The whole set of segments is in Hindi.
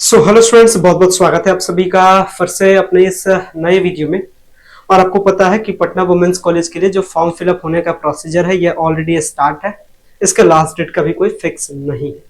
हेलो स्टूडेंट्स, बहुत बहुत स्वागत है आप सभी का फिर से अपने इस नए वीडियो में। और आपको पता है कि पटना वुमेन्स कॉलेज के लिए जो फॉर्म फिलअप होने का प्रोसीजर है ये ऑलरेडी स्टार्ट है। इसका लास्ट डेट का भी कोई फिक्स नहीं है।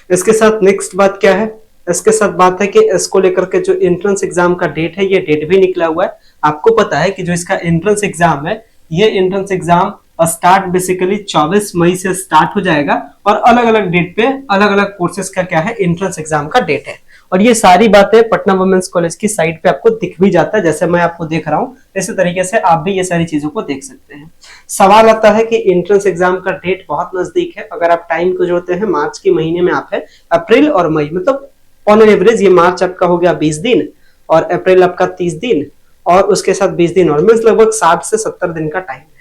इसके साथ नेक्स्ट बात क्या है, इसके साथ बात है कि इसको लेकर के जो एंट्रेंस एग्जाम का डेट है ये डेट भी निकला हुआ है। आपको पता है कि जो इसका एंट्रेंस एग्जाम है ये एंट्रेंस एग्जाम स्टार्ट बेसिकली 24 मई से स्टार्ट हो जाएगा और अलग अलग डेट पे अलग अलग कोर्सेज का क्या है एंट्रेंस एग्जाम का डेट है। और ये सारी बातें पटना वुमेन्स कॉलेज की साइट पे आपको दिख भी जाता है, जैसे मैं आपको देख रहा हूँ इसी तरीके से आप भी ये सारी चीजों को देख सकते हैं। सवाल आता है कि एंट्रेंस एग्जाम का डेट बहुत नजदीक है। अगर आप टाइम को जोड़ते हैं मार्च के महीने में आप है अप्रैल और मई, मतलब ऑन एन एवरेज ये मार्च आपका हो गया 20 दिन और अप्रैल आपका 30 दिन और उसके साथ 20 दिन और मीन्स लगभग 60 से 70 दिन का टाइम है।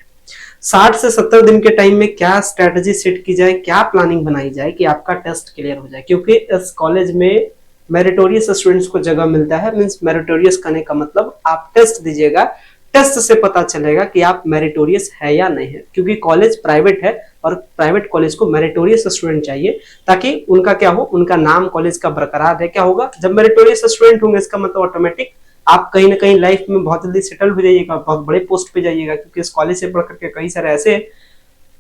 60 से 70 दिन के टाइम में क्या स्ट्रेटजी सेट की जाए, क्या प्लानिंग बनाई जाए कि आपका टेस्ट क्लियर हो जाए, क्योंकि इस कॉलेज में मेरिटोरियस स्टूडेंट्स को जगह मिलता है। मींस मेरिटोरियस करने का मतलब आप टेस्ट दीजिएगा, टेस्ट से पता चलेगा कि आप मेरिटोरियस है या नहीं है, क्योंकि कॉलेज प्राइवेट है और प्राइवेट कॉलेज को मेरिटोरियस स्टूडेंट चाहिए ताकि उनका क्या हो, उनका नाम कॉलेज का बरकरार है। क्या होगा, जब मेरिटोरियस स्टूडेंट होंगे इसका मतलब ऑटोमेटिक आप कहीं ना कहीं लाइफ में बहुत जल्दी सेटल हो जाइएगा, बहुत बड़े पोस्ट पे जाइएगा, क्योंकि इस कॉलेज से पढ़ करके कई सारे ऐसे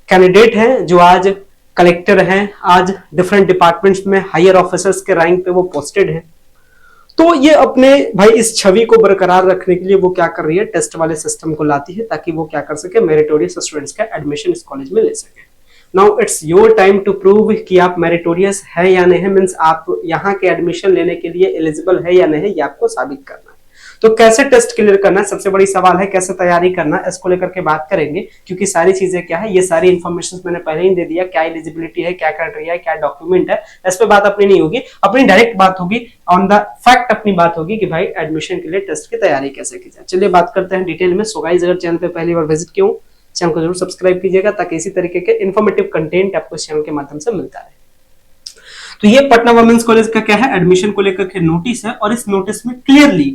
कैंडिडेट हैं जो आज कलेक्टर हैं, आज डिफरेंट डिपार्टमेंट्स में हायर ऑफिसर्स के रैंक पे वो पोस्टेड हैं। तो ये अपने भाई इस छवि को बरकरार रखने के लिए वो क्या कर रही है, टेस्ट वाले सिस्टम को लाती है ताकि वो क्या कर सके, मेरिटोरियस स्टूडेंट्स का एडमिशन इस कॉलेज में ले सके। Now it's your time to prove कि आप मेरिटोरियस है या नहीं है, मींस आप यहाँ के एडमिशन लेने के लिए एलिजिबल है या नहीं है, ये आपको साबित करना है। तो कैसे टेस्ट क्लियर करना है, सबसे बड़ी सवाल है कैसे तैयारी करना है, इसको लेकर के बात करेंगे। क्योंकि सारी चीजें क्या है, ये सारी इन्फॉर्मेशन मैंने पहले ही दे दिया, क्या एलिजिबिलिटी है, क्या क्राइटेरिया है, क्या डॉक्यूमेंट है, इस पे बात अपनी नहीं होगी। अपनी डायरेक्ट बात होगी ऑन द फैक्ट, अपनी बात होगी कि भाई एडमिशन के लिए टेस्ट की तैयारी कैसे की जाए। चलिए बात करते हैं डिटेल में। सो गाइस, अगर चैनल पे पहली बार विजिट किया हो चैनल को जरूर सब्सक्राइब कीजिएगा ताकि इसी तरीके के इन्फॉर्मेटिव कंटेंट आपको इस चैनल के माध्यम से मिलता है। तो ये पटना वुमेन्स कॉलेज का क्या है, एडमिशन को लेकर के नोटिस है और इस नोटिस में क्लियरली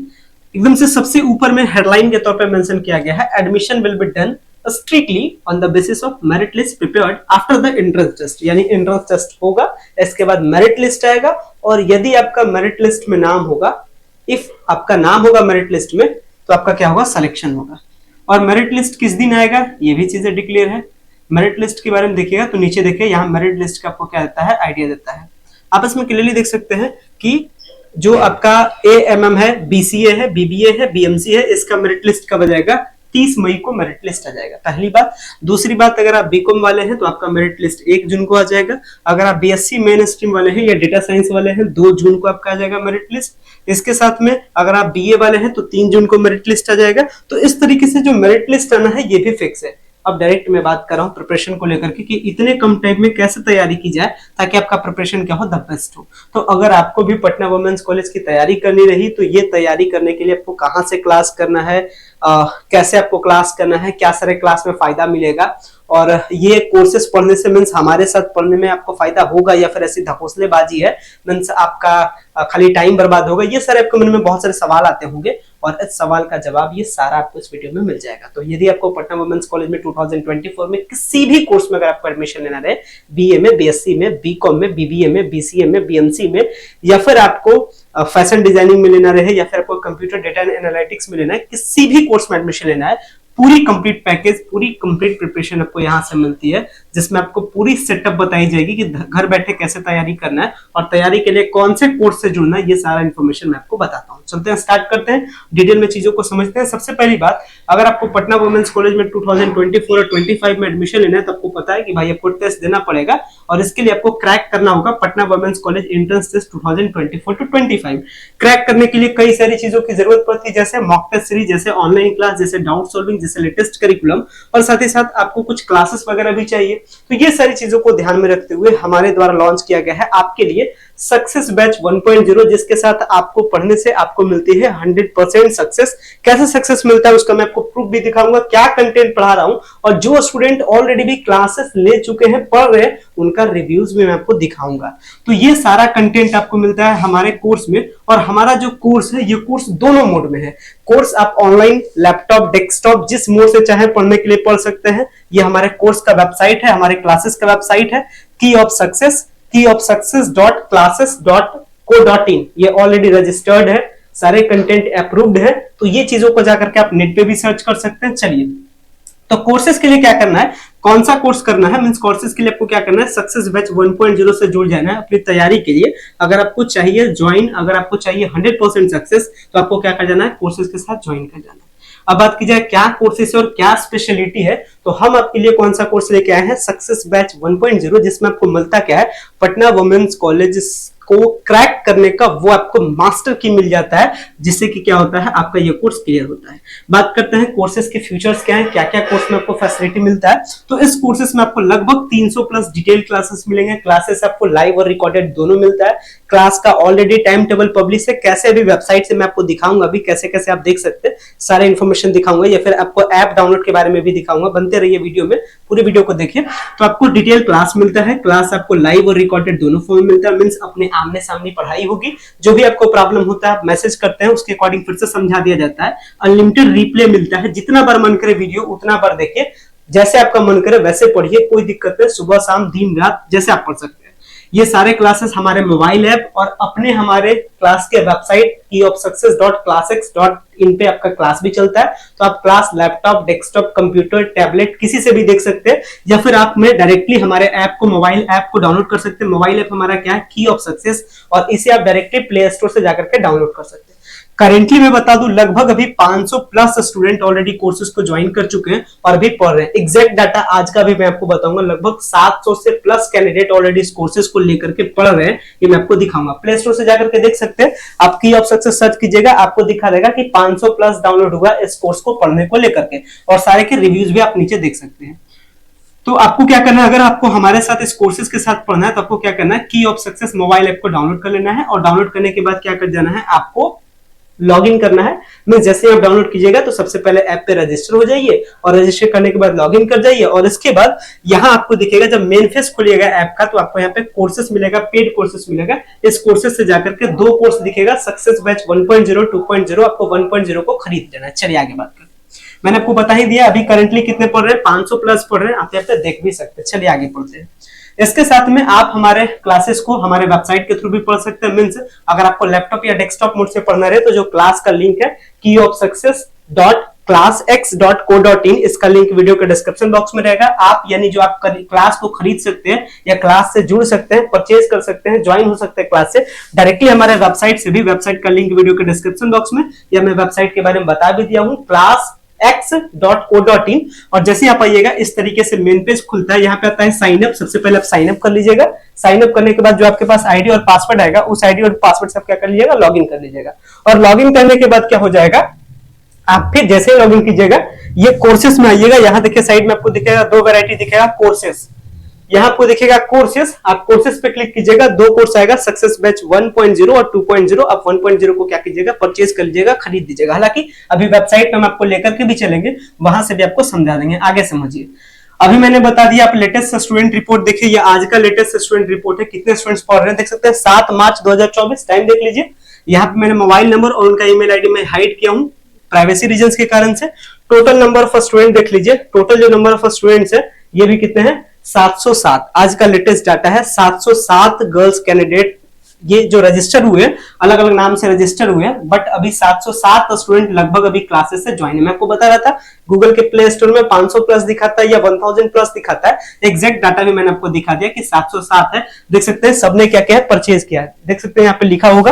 एकदम से सबसे ऊपर में हेडलाइन के तौर पे मेंशन किया गया है, admission will be done strictly on the basis of merit list prepared after the entrance test. यानी एंट्रेंस टेस्ट होगा, इसके बाद मेरिट लिस्ट आएगा और यदि आपका मेरिट लिस्ट में नाम होगा, इफ आपका नाम होगा मेरिट लिस्ट में, तो आपका क्या होगा, सिलेक्शन होगा। और मेरिट लिस्ट किस दिन आएगा ये भी चीजें डिक्लेयर है। मेरिट लिस्ट के बारे में देखिएगा तो नीचे देखिए, यहाँ मेरिट लिस्ट का आपको क्या देता है, आइडिया देता है। आप इसमें क्लियरली देख सकते हैं कि जो आपका एएमएम है, बीसीए है, बीबीए है, बीएमसी है, इसका मेरिट लिस्ट कब आ जाएगा, 30 मई को मेरिट लिस्ट आ जाएगा, पहली बात। दूसरी बात, अगर आप बीकॉम वाले हैं तो आपका मेरिट लिस्ट 1 जून को आ जाएगा। अगर आप बीएससी मेन स्ट्रीम वाले हैं या डेटा साइंस वाले हैं 2 जून को आपका आ जाएगा मेरिट लिस्ट। इसके साथ में अगर आप बीए वाले हैं तो 3 जून को मेरिट लिस्ट आ जाएगा। तो इस तरीके से जो मेरिट लिस्ट आना है ये भी फिक्स है। अब डायरेक्ट मैं बात कर रहा हूँ प्रिपरेशन को लेकर के कि इतने कम टाइम में कैसे तैयारी की जाए ताकि आपका प्रिपरेशन क्या हो, द बेस्ट हो। तो अगर आपको भी पटना वुमेन्स कॉलेज की तैयारी करनी रही तो ये तैयारी करने के लिए आपको कहाँ से क्लास करना है, कैसे आपको क्लास करना है, क्या सारे क्लास में फायदा मिलेगा और ये कोर्सेज पढ़ने से मीन्स हमारे साथ पढ़ने में आपको फायदा होगा या फिर ऐसी धपोसलेबाजी है, मीन्स आपका खाली टाइम बर्बाद होगा, ये सारे आपके मन में बहुत सारे सवाल आते होंगे और इस सवाल का जवाब ये सारा आपको इस वीडियो में मिल जाएगा। तो यदि आपको पटना वुमेन्स कॉलेज में 2024 में किसी भी कोर्स में अगर आपको एडमिशन लेना रहे, बीए में, बीएससी में, बीकॉम में, बीबीए में, बीसीए में, बीएमसी में, या फिर आपको फैशन डिजाइनिंग में लेना रहे या फिर आपको कंप्यूटर डेटा एंड एनालिटिक्स में लेना है, किसी भी कोर्स में एडमिशन लेना है, पूरी कंप्लीट पैकेज, पूरी कंप्लीट प्रिपरेशन आपको यहाँ से मिलती है, जिसमें आपको पूरी सेटअप बताई जाएगी कि घर बैठे कैसे तैयारी करना है और तैयारी के लिए कौन से कोर्स से जुड़ना है, ये सारा इंफॉर्मेशन मैं आपको बताता हूँ। चलते हैं, स्टार्ट करते हैं, डिटेल में चीजों को समझते हैं। सबसे पहली बात, अगर आपको पटना वुमेन्स कॉलेज में 2024 और 25 में एडमिशन लेना है तो आपको पता है कि भाई आपको टेस्ट देना पड़ेगा और इसके लिए आपको क्रैक करना होगा Patna women's college entrance test 2024 to 25। Crack करने के लिए कई सारी चीजों की जरूरत पड़ती है, जैसे मॉक टेस्ट सीरीज, जैसे ऑनलाइन क्लास, जैसे डाउट सॉल्विंग, जैसे लेटेस्ट करिकुलम, और साथ ही साथ आपको कुछ क्लासेस वगैरह भी चाहिए। तो ये सारी चीजों को ध्यान में रखते हुए हमारे द्वारा लॉन्च किया गया है आपके लिए सक्सेस बैच 1.0, जिसके साथ आपको पढ़ने से आपको मिलती है 100% सक्सेस। कैसे सक्सेस मिलता है उसका मैं आपको प्रूफ भी दिखाऊंगा, क्या कंटेंट पढ़ा रहा हूं और जो स्टूडेंट ऑलरेडी भी क्लासेस ले चुके हैं, पढ़ रहे हैं, उनका रिव्यूज भी मैं आपको दिखाऊंगा। तो ये सारा कंटेंट आपको मिलता है हमारे कोर्स में और हमारा जो कोर्स है ये कोर्स दोनों मोड में है। कोर्स आप ऑनलाइन, लैपटॉप, डेस्कटॉप, जिस मोड से चाहे पढ़ने के लिए पढ़ सकते हैं। ये हमारे कोर्स का वेबसाइट है, हमारे क्लासेस का वेबसाइट है, की ऑफ सक्सेस, keyofsuccess.classes.in co.in ये ऑलरेडी रजिस्टर्ड है, सारे कंटेंट अप्रूव्ड है, तो ये चीजों को जाकर के आप नेट पे भी सर्च कर सकते हैं। चलिए, तो कोर्सेज के लिए क्या करना है, कौन सा कोर्स करना है, मींस कोर्सेज के लिए आपको क्या करना है, सक्सेस बैच 1.0 से जुड़ जाना है अपनी तैयारी के लिए। अगर आपको चाहिए ज्वाइन, अगर आपको चाहिए 100% सक्सेस, तो आपको क्या कर जाना है, कोर्सेज के साथ ज्वाइन कर जाना है। अब बात की जाए क्या कोर्सेज और क्या स्पेशलिटी है, तो हम आपके लिए कौन सा कोर्स लेके आए हैं, सक्सेस बैच 1.0, जिसमें आपको मिलता क्या है, पटना वुमेन्स कॉलेज को क्रैक करने का वो आपको मास्टर की मिल जाता है, जिससे कि क्या होता है, आपका ये कोर्स क्लियर होता है। बात करते हैं कोर्सेज के फीचर्स क्या है, क्या क्या कोर्स में आपको फैसिलिटी मिलता है। तो इस कोर्सेज में आपको लगभग 300 प्लस डिटेल क्लासेस मिलेंगे। क्लासेस आपको लाइव और रिकॉर्डेड दोनों मिलता है। क्लास का ऑलरेडी टाइम टेबल पब्लिश है, कैसे अभी वेबसाइट से मैं आपको दिखाऊंगा, अभी कैसे कैसे आप देख सकते हैं, सारे इन्फॉर्मेशन दिखाऊंगा, या फिर आपको ऐप डाउनलोड के बारे में भी दिखाऊंगा। बनते रहिए वीडियो में, पूरी वीडियो को देखिए। तो आपको डिटेल क्लास मिलता है, क्लास आपको लाइव और रिकॉर्डेड दोनों फॉर्म मिलता है, मींस अपने आमने सामने पढ़ाई होगी। जो भी आपको प्रॉब्लम होता है आप मैसेज करते हैं, उसके अकॉर्डिंग फिर से समझा दिया जाता है। अनलिमिटेड रिप्ले मिलता है, जितना बार मन करे वीडियो उतना बार देखिए, जैसे आपका मन करे वैसे पढ़िए, कोई दिक्कत नहीं, सुबह शाम दिन रात जैसे आप पढ़ सकते हैं। ये सारे क्लासेस हमारे मोबाइल ऐप और अपने हमारे क्लास के वेबसाइट keyofsuccess.classx.in पे आपका क्लास भी चलता है। तो आप class laptop, desktop, computer, tablet किसी से भी देख सकते हैं, या फिर आप में डायरेक्टली हमारे ऐप को, मोबाइल ऐप को डाउनलोड कर सकते हैं। मोबाइल ऐप हमारा क्या है, की ऑफ सक्सेस, और इसे आप डायरेक्टली प्ले स्टोर से जाकर के डाउनलोड कर सकते हैं। करेंटली मैं बता दूं, लगभग अभी 500 प्लस स्टूडेंट ऑलरेडी कोर्सेज को ज्वाइन कर चुके हैं और अभी पढ़ रहे हैं। एग्जैक्ट डाटा आज का भी मैं आपको बताऊंगा, लगभग 700 से प्लस कैंडिडेट ऑलरेडी इस कोर्सेज को लेकर के पढ़ रहे हैं, ये मैं आपको दिखाऊंगा। प्ले स्टोर से जाकर के देख सकते हैं, आप की ऑफ सक्सेस सर्च कीजिएगा, आपको दिखा देगा कि 500 प्लस डाउनलोड हुआ इस कोर्स को पढ़ने को लेकर के, और सारे के रिव्यूज भी आप नीचे देख सकते हैं। तो आपको क्या करना है, अगर आपको हमारे साथ इस कोर्सेज के साथ पढ़ना है तो आपको क्या करना है, की ऑफ सक्सेस मोबाइल ऐप को डाउनलोड कर लेना है, और डाउनलोड करने के बाद क्या कर जाना है, आपको लॉगिन करना है। मैं जैसे आप डाउनलोड कीजिएगा तो सबसे पहले ऐप पे रजिस्टर हो जाइए, और रजिस्टर करने के बाद लॉगिन कर जाइए, और इसके बाद यहाँ आपको दिखेगा, जब मेन फेस खुलिएगा ऐप का, तो आपको यहाँ पे कोर्सेस मिलेगा, पेड कोर्सेस मिलेगा। इस कोर्सेस से जाकर के 2 कोर्स दिखेगा, सक्सेस बैच 1.0, 2.0, आपको 1.0 को खरीद लेना है। चलिए आगे बात करते हैं। मैंने आपको बता ही दिया, अभी करंटली कितने पढ़ रहे हैं, 500 प्लस पढ़ रहे हैं, आप यहाँ पे देख भी सकते हैं। चलिए आगे पढ़ते हैं। इसके साथ में आप हमारे क्लासेस को हमारे वेबसाइट के थ्रू भी पढ़ सकते हैं। मींस अगर आपको लैपटॉप या डेस्कटॉप मोड से पढ़ना रहे तो जो क्लास का लिंक है keyofsuccess.classx.co.in, इसका लिंक वीडियो के डिस्क्रिप्शन बॉक्स में रहेगा। आप यानी जो आप क्लास को खरीद सकते हैं या क्लास से जुड़ सकते हैं, परचेज कर सकते हैं, ज्वाइन हो सकते हैं क्लास से डायरेक्टली हमारे वेबसाइट से भी। वेबसाइट का लिंक वीडियो के डिस्क्रिप्शन बॉक्स में, या मैं वेबसाइट के बारे में बता भी दिया हूं, classx.co.in। और जैसे आप आइएगा इस तरीके से मेन पेज खुलता है, यहाँ पे आता है साइन अप। सबसे पहले आप साइन अप कर लीजिएगा। साइन अप करने के बाद जो आपके पास आईडी और पासवर्ड आएगा, उस आईडी और पासवर्ड से आप क्या कर लीजिएगा, लॉगिन कर लीजिएगा। और लॉगिन करने के बाद क्या हो जाएगा, आप फिर जैसे ही लॉगिन कीजिएगा ये कोर्सेस में आइएगा। यहाँ देखिए साइड में आपको दिखेगा 2 वैरायटी दिखेगा कोर्सेस, यहाँ आपको दिखेगा कोर्सेस, आप कोर्सेस पे क्लिक कीजिएगा, 2 कोर्स आएगा, सक्सेस बैच 1.0 और 2.0। आप 1.0 को क्या कीजिएगा, परचेज कर लीजिएगा, खरीद दीजिएगा। हालांकि अभी वेबसाइट पे हम आपको लेकर के भी चलेंगे, वहां से भी आपको समझा देंगे, आगे समझिए। अभी मैंने बता दिया, आप लेटेस्ट स्टूडेंट रिपोर्ट देखिए, ये आज का लेटेस्ट स्टूडेंट रिपोर्ट है, कितने स्टूडेंट्स पढ़ रहे हैं देख सकते हैं, 7 मार्च 2024, टाइम देख लीजिए। यहाँ पे मैंने मोबाइल नंबर और उनका ईमेल आईडी में हाइड किया हूँ प्राइवेसी रीजंस के कारण से। टोटल नंबर ऑफ स्टूडेंट देख लीजिए, टोटल जो नंबर ऑफ स्टूडेंट्स है ये भी कितने हैं, 707। आज का लेटेस्ट डाटा है, 707 गर्ल्स कैंडिडेट ये जो रजिस्टर हुए, अलग अलग नाम से रजिस्टर हुए, बट अभी 707 स्टूडेंट लगभग अभी क्लासेस से ज्वाइन है। मैं आपको बता रहा था गूगल के प्ले स्टोर में 500 प्लस दिखाता है या 1000 प्लस दिखाता है, एग्जैक्ट डाटा भी मैंने आपको दिखा दिया कि 707 है। देख सकते हैं सबने क्या क्या है, परचेज किया है। देख सकते हैं यहाँ पे लिखा होगा,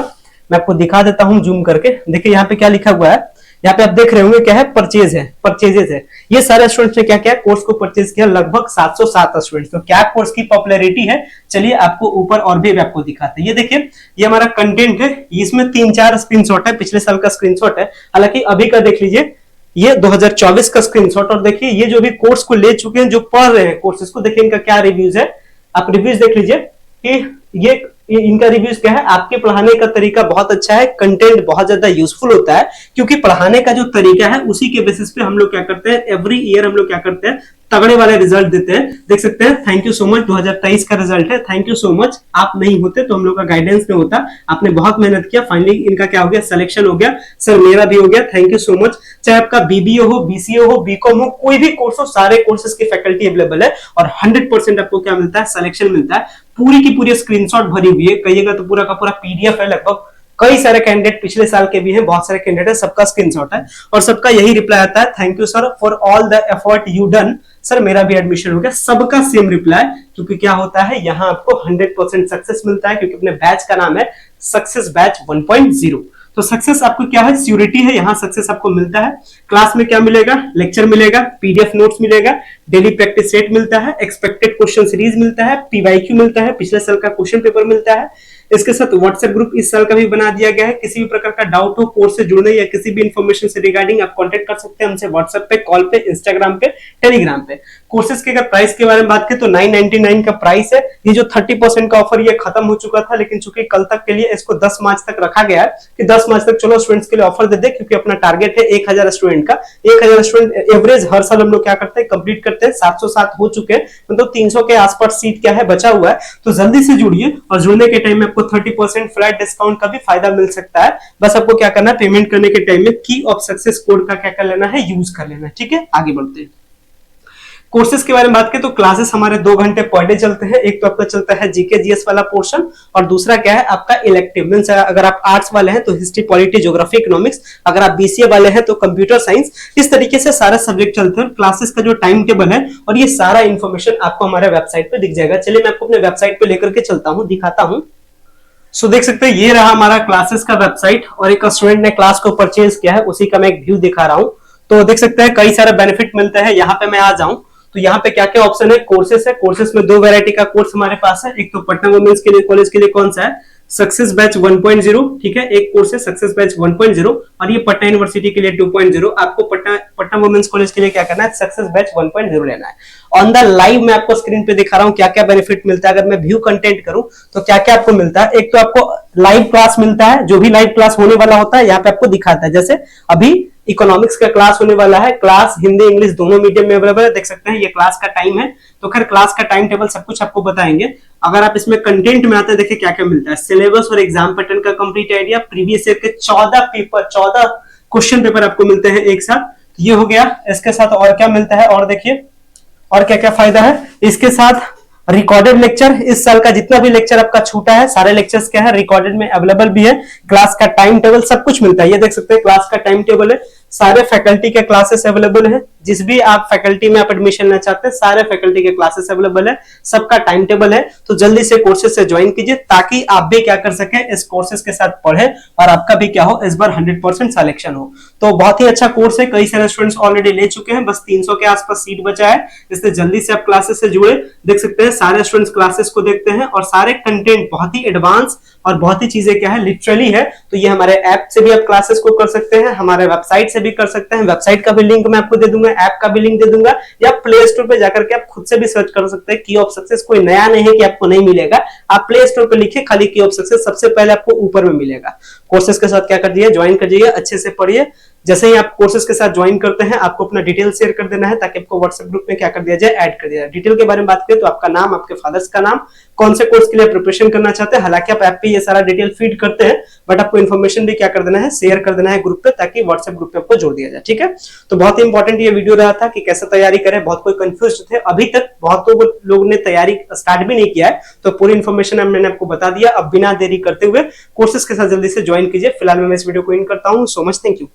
मैं आपको दिखा देता हूं जूम करके। देखिए यहाँ पे क्या लिखा हुआ है, यहाँ पे आप देख रहे होंगे क्या है, परचेज है, परचेजेस है। ये सारे स्टूडेंट्स ने क्या क्या कोर्स को परचेज किया, लगभग 707 स्टूडेंट्स। तो क्या कोर्स की पॉपुलैरिटी है, चलिए आपको ऊपर और भी आपको दिखाते हैं। ये देखिए, ये हमारा कंटेंट है, इसमें 3-4 स्क्रीनशॉट है, पिछले साल का स्क्रीनशॉट है, हालांकि अभी का देख लीजिए, ये 2024 का स्क्रीनशॉट। और देखिए ये जो भी कोर्स को ले चुके हैं, जो पढ़ रहे हैं कोर्सेज को, देखिए इनका क्या रिव्यूज है, आप रिव्यूज देख लीजिए कि ये इनका रिव्यूज क्या है, आपके पढ़ाने का तरीका बहुत अच्छा है, कंटेंट बहुत ज्यादा यूजफुल होता है, क्योंकि पढ़ाने का जो तरीका है उसी के बेसिस पे हम लोग क्या करते हैं, एवरी ईयर हम लोग क्या करते हैं, तगड़े वाले रिजल्ट देते हैं। देख सकते हैं, थैंक यू सो मच, 2023 का रिजल्ट है, थैंक यू सो मच। आप नहीं होते तो हम लोग का गाइडेंस नहीं होता, आपने बहुत मेहनत किया, फाइनली इनका क्या हो गया, सिलेक्शन हो गया। सर मेरा भी हो गया, थैंक यू सो मच। चाहे आपका बीबीए हो, बीसीए हो, बीकॉम हो, कोई भी कोर्स हो, सारे कोर्सेज की फैकल्टी अवेलेबल है और 100% आपको क्या मिलता है, सिलेक्शन मिलता है। पूरी की पूरी स्क्रीनशॉट भरी हुई है, कहिएगा तो पूरा का पूरा पीडीएफ है। लगभग कई सारे कैंडिडेट पिछले साल के भी हैं, बहुत सारे कैंडिडेट है, सबका स्क्रीनशॉट है और सबका यही रिप्लाई आता है, thank you sir for all the effort you done. Sir मेरा भी एडमिशन हो गया, सबका सेम रिप्लाई। क्योंकि क्या होता है, यहाँ आपको 100% सक्सेस मिलता है, क्योंकि अपने बैच का नाम है सक्सेस बैच 1.0। तो सक्सेस आपको क्या है, सिक्योरिटी है, यहाँ सक्सेस आपको मिलता है। क्लास में क्या मिलेगा, लेक्चर मिलेगा, पीडीएफ नोट्स मिलेगा, डेली प्रैक्टिस सेट मिलता है, एक्सपेक्टेड क्वेश्चन सीरीज मिलता है, पीवाईक्यू मिलता है, पिछले साल का क्वेश्चन पेपर मिलता है। इसके साथ व्हाट्सएप ग्रुप इस साल का भी बना दिया गया है। किसी भी प्रकार का डाउट हो कोर्स से जुड़ने या किसी भी इंफॉर्मेशन से रिगार्डिंग, आप कांटेक्ट कर सकते हैं हमसे व्हाट्सएप पे, कॉल पे, इंस्टाग्राम पे, टेलीग्राम पे। कोर्सेज के अगर प्राइस के बारे में बात करें तो 999 का प्राइस है। ये जो 30% का ऑफर ये खत्म हो चुका था, लेकिन चूंकि कल तक के लिए इसको 10 मार्च तक रखा गया है कि 10 मार्च तक चलो स्टूडेंट्स के लिए ऑफर दे दे, क्योंकि अपना टारगेट है 1000 स्टूडेंट का। 1000 स्टूडेंट एवरेज हर साल हम लोग क्या करते हैं, कंप्लीट करते हैं। 707 हो चुके हैं, मतलब 300 के आसपास सीट क्या है बचा हुआ है। तो जल्दी से जुड़िए और जुड़ने के टाइम में आपको 30% फ्लैट डिस्काउंट का भी फायदा मिल सकता है। बस आपको क्या करना है, पेमेंट करने के टाइम में की ऑफ सक्सेस कोड का क्या कर लेना है, यूज कर लेना है। ठीक है, आगे बढ़ते हैं। कोर्सेज के बारे में बात करें तो क्लासेस हमारे 2 घंटे पर डे चलते हैं। एक तो आपका चलता है जीके जीएस वाला पोर्शन और दूसरा क्या है आपका इलेक्टिव, मींस अगर आप आर्ट्स वाले हैं तो हिस्ट्री, पॉलिटी, ज्योग्राफी, इकोनॉमिक्स, अगर आप बीसीए वाले हैं तो कंप्यूटर साइंस। इस तरीके से सारे सब्जेक्ट चलते हैं। क्लासेस का जो टाइम टेबल है और ये सारा इंफॉर्मेशन आपको हमारे वेबसाइट पे दिख जाएगा। चलिए मैं आपको अपने वेबसाइट पे लेकर के चलता हूँ, दिखाता हूँ। सो देख सकते हैं, ये रहा हमारा क्लासेस का वेबसाइट और एक स्टूडेंट ने क्लास को परचेज किया है, उसी का मैं एक व्यू दिखा रहा हूँ। तो देख सकते हैं कई सारे बेनिफिट मिलते हैं। यहाँ पे मैं आ जाऊं तो यहाँ पे क्या क्या ऑप्शन है, कोर्सेस है। कोर्सेस में 2 वैरायटी का कोर्स हमारे पास है। एक तो पटना वुमेन्स के लिए कॉलेज के लिए कौन सा है, सक्सेस बैच 1.0। ठीक है, एक कोर्स है सक्सेस बैच 1.0 और ये पटना यूनिवर्सिटी के लिए 2.0। आपको पटना वुमेन्स कॉलेज के लिए क्या करना है, सक्सेस बैच 1.0 लेना है। ऑन द लाइव मैं आपको स्क्रीन पे दिखा रहा हूँ क्या क्या बेनिफिट मिलता है। अगर मैं व्यू कंटेंट करूं तो क्या क्या आपको मिलता है। एक तो आपको लाइव क्लास मिलता है, जो भी लाइव क्लास होने वाला होता है यहाँ पे आपको दिखाता है। जैसे अभी इकोनॉमिक्स का क्लास होने वाला है, क्लास हिंदी इंग्लिश दोनों मीडियम में अवेलेबल है। देख सकते हैं ये क्लास का टाइम है। तो खैर क्लास का टाइम टेबल सब कुछ आपको बताएंगे। अगर आप इसमें कंटेंट में आते हैं, देखिए क्या क्या मिलता है। सिलेबस और एग्जाम पैटर्न का कंप्लीट आइडिया, प्रीवियस ईयर के 14 पेपर, 14 क्वेश्चन पेपर आपको मिलते हैं एक साथ। ये हो गया। इसके साथ और क्या मिलता है, और देखिए और क्या क्या फायदा है। इसके साथ रिकॉर्डेड लेक्चर, इस साल का जितना भी लेक्चर आपका छूटा है सारे लेक्चर्स क्या है रिकॉर्डेड में अवेलेबल भी है। क्लास का टाइम टेबल सब कुछ मिलता है। ये देख सकते हैं क्लास का टाइम टेबल है, सारे फैकल्टी के क्लासेस अवेलेबल है। जिस भी आप फैकल्टी में आप एडमिशन लेना चाहते हैं सारे फैकल्टी के क्लासेस अवेलेबल है, सबका टाइम टेबल है। तो जल्दी से कोर्सेज से ज्वाइन कीजिए ताकि आप भी क्या कर सके, इस कोर्सेज के साथ पढ़े और आपका भी क्या हो, इस बार 100% सिलेक्शन हो। तो बहुत ही अच्छा कोर्स है, कई सारे स्टूडेंट्स ऑलरेडी ले चुके हैं, बस 300 के आसपास सीट बचा है। इसलिए जल्दी से आप क्लासेस से जुड़े। देख सकते हैं सारे स्टूडेंट्स क्लासेस को देखते हैं और सारे कंटेंट बहुत ही एडवांस और बहुत ही चीजें क्या है लिटरली है। तो ये हमारे ऐप से भी आप क्लासेस को कर सकते हैं, हमारे वेबसाइट से भी कर सकते हैं। वेबसाइट का भी लिंक मैं आपको दे दूंगा, ऐप का भी लिंक दे दूंगा, या प्ले स्टोर पे जाकर के आप खुद से भी सर्च कर सकते हैं। की ऑफ सक्सेस कोई नया नहीं है कि आपको नहीं मिलेगा। आप प्ले स्टोर पे लिखिए खाली की ऑफ सक्सेस, सबसे पहले आपको ऊपर में मिलेगा। कोर्सेज के साथ क्या कर दिए, ज्वाइन कर जाइए, अच्छे से पढ़िए। जैसे ही आप कोर्सेज के साथ ज्वाइन करते हैं आपको अपना डिटेल शेयर कर देना है ताकि आपको व्हाट्सएप ग्रुप में क्या कर दिया जाए, ऐड कर दिया जाए। डिटेल के बारे में बात करें तो आपका नाम, आपके फादर्स का नाम, कौन से कोर्स के लिए प्रिपरेशन करना चाहते हैं। हालांकि आप ऐप पे ये सारा डिटेल फीड करते हैं, बट आपको इन्फॉर्मेशन भी क्या कर देना है, शेयर कर देना है ग्रुप पे, ताकि व्हाट्सएप ग्रुप पे आपको जोड़ दिया जाए। ठीक है, तो बहुत ही इंपॉर्टेंट ये वीडियो रहा था कि कैसे तैयारी करें। बहुत कोई कंफ्यूज थे, अभी तक बहुत लोगों ने तैयारी स्टार्ट भी नहीं किया है, तो पूरी इन्फॉर्मेशन मैंने आपको बता दिया। अब बिना देरी करते हुए कोर्सेज के साथ जल्दी से ज्वाइन कीजिए। फिलहाल मैं इस वीडियो को इन करता हूँ। So much, thank you.